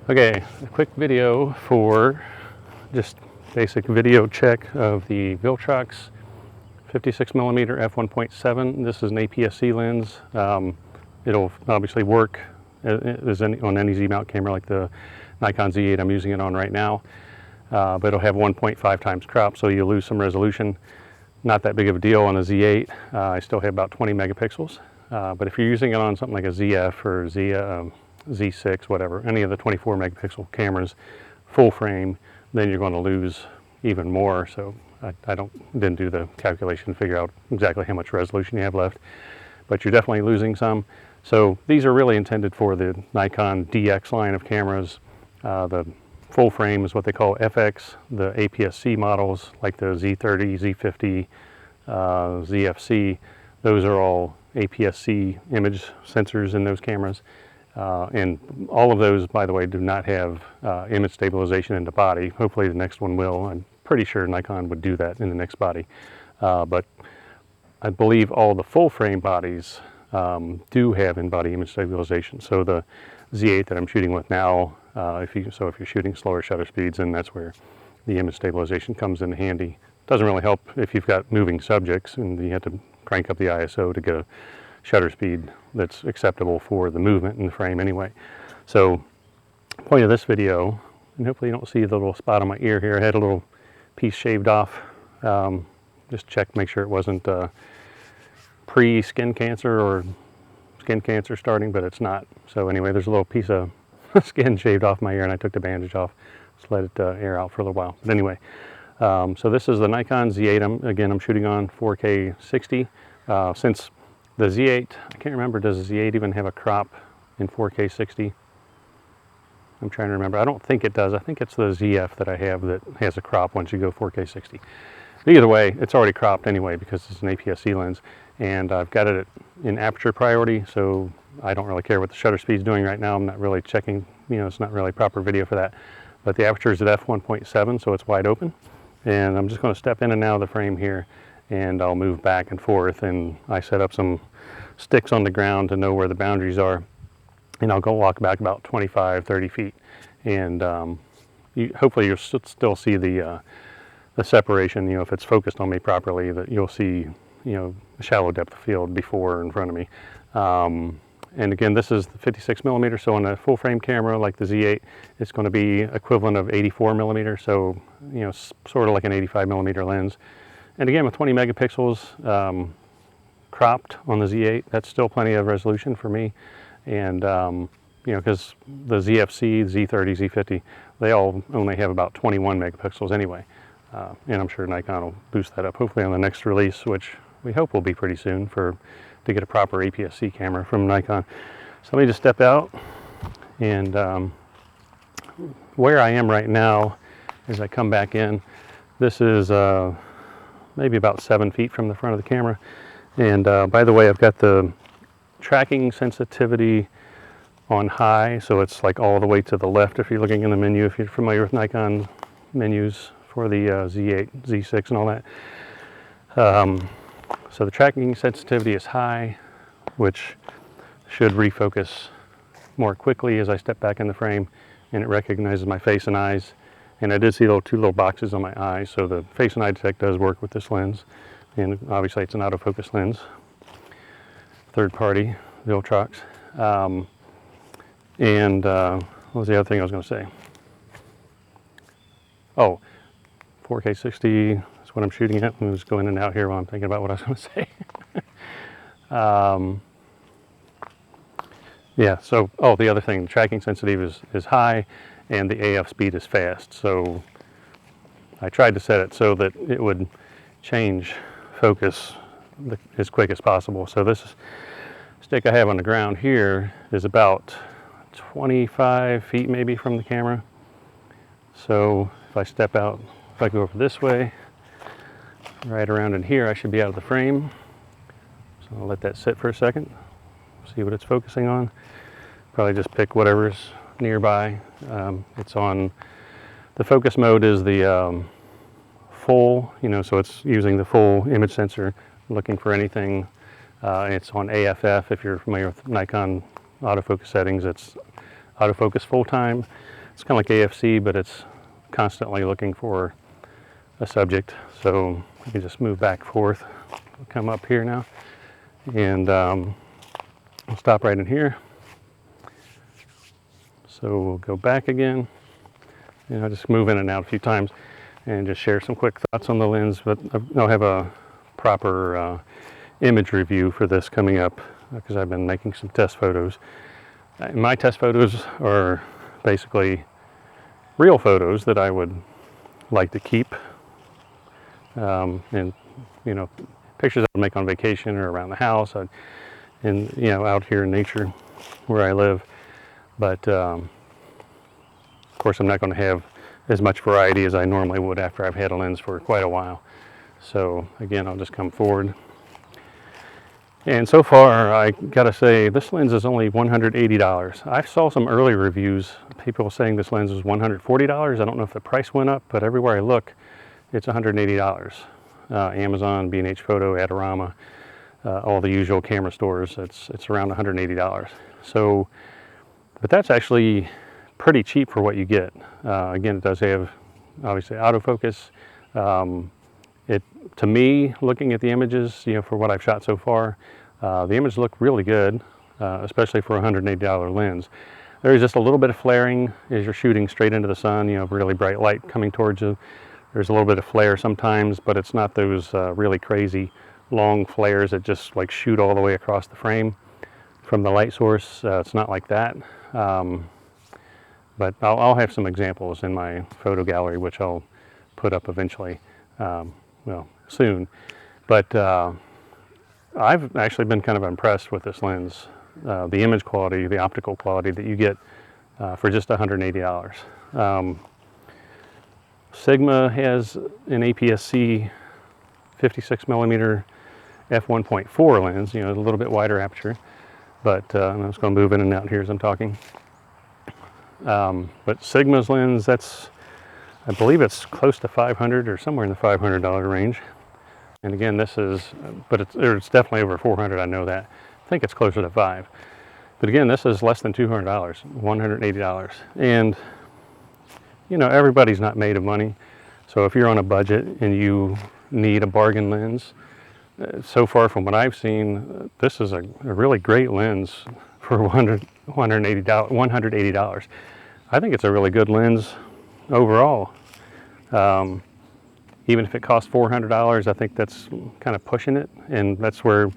Okay, a quick video for just basic video check of the Viltrox 56mm f1.7. This is an APS-C lens. It'll obviously work on any Z-mount camera like the Nikon Z8 I'm using it on right now, but it'll have 1.5 times crop, so you'll lose some resolution. Not that big of a deal on a Z8. I still have about 20 megapixels, but if you're using it on something like a ZF or Z6, whatever, any of the 24 megapixel cameras, full frame, then you're going to lose even more. So I didn't do the calculation to figure out exactly how much resolution you have left, but you're definitely losing some. So these are really intended for the Nikon DX line of cameras. The full frame is what they call FX. The APS-C models like the Z30, Z50, ZFC, those are all APS-C image sensors in those cameras. And all of those, by the way, do not have image stabilization in the body. Hopefully the next one will. I'm pretty sure Nikon would do that in the next body. But I believe all the full frame bodies do have in-body image stabilization. So the Z8 that I'm shooting with now, if you're shooting slower shutter speeds, then that's where the image stabilization comes in handy. Doesn't really help if you've got moving subjects and you have to crank up the ISO to get a shutter speed that's acceptable for the movement in the frame anyway. So the point of this video, and hopefully you don't see the little spot on my ear here, I had a little piece shaved off. Just check, make sure it wasn't pre-skin cancer or skin cancer starting, but it's not. So anyway, there's a little piece of skin shaved off my ear and I took the bandage off, just let it air out for a little while. But anyway, so this is the Nikon Z8. Again, I'm shooting on 4K 60. Since the Z8, I can't remember, does the Z8 even have a crop in 4K 60? I'm trying to remember. I don't think it does. I think it's the ZF that I have that has a crop once you go 4K 60. Either way, it's already cropped anyway because it's an APS-C lens, and I've got it in aperture priority, so I don't really care what the shutter speed's doing right now. I'm not really checking, it's not really proper video for that. But the aperture is at f1.7, so it's wide open. And I'm just going to step in and out of the frame here, and I'll move back and forth, and I set up some sticks on the ground to know where the boundaries are, and I'll go walk back about 25, 30 feet, and hopefully you'll still see the separation. If it's focused on me properly, that you'll see a shallow depth of field before in front of me. And again, this is the 56mm, so on a full frame camera like the Z8, it's going to be equivalent of 84mm, so sort of like an 85mm lens. And again, with 20 megapixels cropped on the Z8, that's still plenty of resolution for me. And because the ZFC, Z30, Z50, they all only have about 21 megapixels anyway. And I'm sure Nikon will boost that up, hopefully on the next release, which we hope will be pretty soon, to get a proper APS-C camera from Nikon. So let me just step out, and where I am right now, as I come back in, this is maybe about 7 feet from the front of the camera. And by the way, I've got the tracking sensitivity on high, so it's like all the way to the left if you're looking in the menu, if you're familiar with Nikon menus for the Z8, Z6 and all that. So the tracking sensitivity is high, which should refocus more quickly as I step back in the frame, and it recognizes my face and eyes. And I did see two little boxes on my eyes, so the face and eye detect does work with this lens. And obviously it's an autofocus lens, third party, Viltrox. What was the other thing I was going to say? Oh, 4K 60 is what I'm shooting at. I'm just going in and out here while I'm thinking about what I was going to say. Yeah, so, the other thing, the tracking sensitivity is high and the AF speed is fast. So I tried to set it so that it would change focus as quick as possible. So this stick I have on the ground here is about 25 feet maybe from the camera. So if I step out, if I go over this way, right around in here, I should be out of the frame. So I'll let that sit for a second, see what it's focusing on. Probably just pick whatever's nearby. It's on, the focus mode is the full, so it's using the full image sensor, looking for anything. It's on AFF. If you're familiar with Nikon autofocus settings, it's autofocus full time. It's kind of like AFC, but it's constantly looking for a subject. So you can just move back and forth. We'll come up here now, and we'll stop right in here. So we'll go back again, and I'll just move in and out a few times and just share some quick thoughts on the lens. But I'll have a proper image review for this coming up because I've been making some test photos. My test photos are basically real photos that I would like to keep, and you know, pictures I would make on vacation or around the house, and you know, out here in nature where I live. But of course, I'm not going to have as much variety as I normally would after I've had a lens for quite a while. So again, I'll just come forward. And so far, I gotta say, this lens is only $180. I saw some early reviews, people saying this lens was $140. I don't know if the price went up, but everywhere I look, it's $180. Amazon, B&H Photo, Adorama, all the usual camera stores, it's around $180. So, but that's actually pretty cheap for what you get. Again, it does have, obviously, autofocus. To me, looking at the images, you know, for what I've shot so far, the images look really good, especially for a $180 lens. There is just a little bit of flaring as you're shooting straight into the sun, you know, really bright light coming towards you. There's a little bit of flare sometimes, but it's not those really crazy long flares that just like shoot all the way across the frame from the light source. It's not like that. But I'll have some examples in my photo gallery, which I'll put up eventually. Well, soon. But I've actually been kind of impressed with this lens. The image quality, the optical quality that you get for just $180. Sigma has an APS-C 56mm f1.4 lens, you know, a little bit wider aperture. But I'm just going to move in and out here as I'm talking. But Sigma's lens, I believe it's close to $500 or somewhere in the $500 range. And again, this is, but it's definitely over $400, I know that. I think it's closer to $500. But again, this is less than $200, $180. And, you know, everybody's not made of money. So if you're on a budget and you need a bargain lens, so far from what I've seen, this is a really great lens for $180. I think it's a really good lens overall. Even if it costs $400, I think that's kind of pushing it, and that's where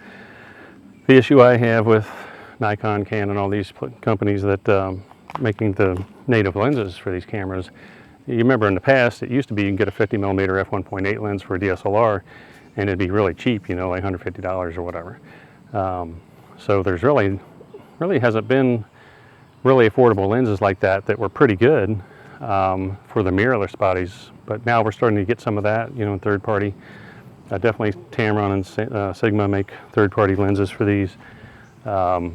the issue I have with Nikon, Canon, all these companies that making the native lenses for these cameras. You remember in the past, it used to be you can get a 50mm f1.8 lens for a DSLR, and it'd be really cheap, you know, like $150 or whatever. So there's really hasn't been really affordable lenses like that were pretty good for the mirrorless bodies, but now we're starting to get some of that, you know, in third party. Definitely Tamron and Sigma make third party lenses for these. Or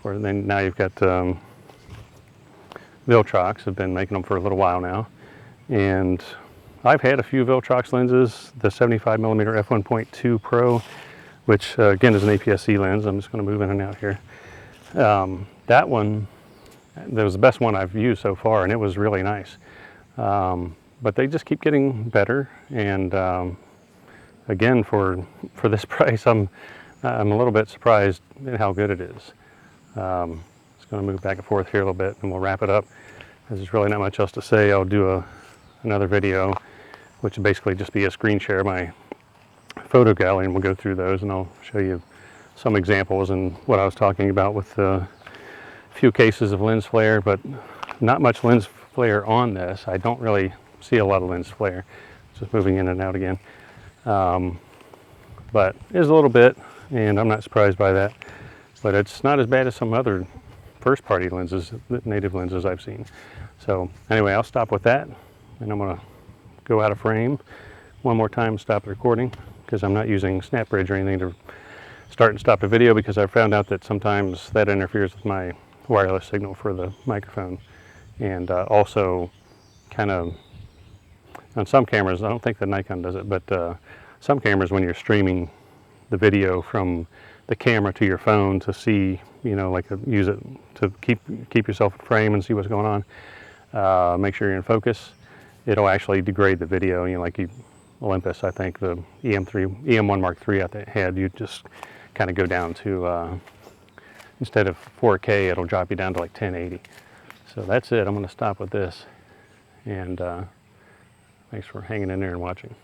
then now you've got Viltrox have been making them for a little while now, and I've had a few Viltrox lenses. The 75mm f1.2 Pro, which again is an APS-C lens. I'm just going to move in and out here. That one, that was the best one I've used so far, and it was really nice. But they just keep getting better, and again, for this price, I'm a little bit surprised at how good it is. Just going to move back and forth here a little bit, and we'll wrap it up. There's really not much else to say. I'll do another video, which will basically just be a screen share of my photo gallery, and we'll go through those, and I'll show you some examples and what I was talking about with a few cases of lens flare, but not much lens flare on this. I don't really see a lot of lens flare. Just moving in and out again. But there's a little bit, and I'm not surprised by that. But it's not as bad as some other first party lenses, native lenses I've seen. So anyway, I'll stop with that, and I'm gonna go out of frame one more time, stop the recording, because I'm not using SnapBridge or anything to start and stop the video, because I found out that sometimes that interferes with my wireless signal for the microphone. And also kind of, on some cameras, I don't think the Nikon does it, but some cameras, when you're streaming the video from the camera to your phone to see, you know, like use it to keep yourself in frame and see what's going on, Make sure you're in focus. It'll actually degrade the video. You know, like Olympus, I think the EM1 Mark III I had, you just kind of go down to, instead of 4K, it'll drop you down to like 1080. So that's it. I'm going to stop with this. And thanks for hanging in there and watching.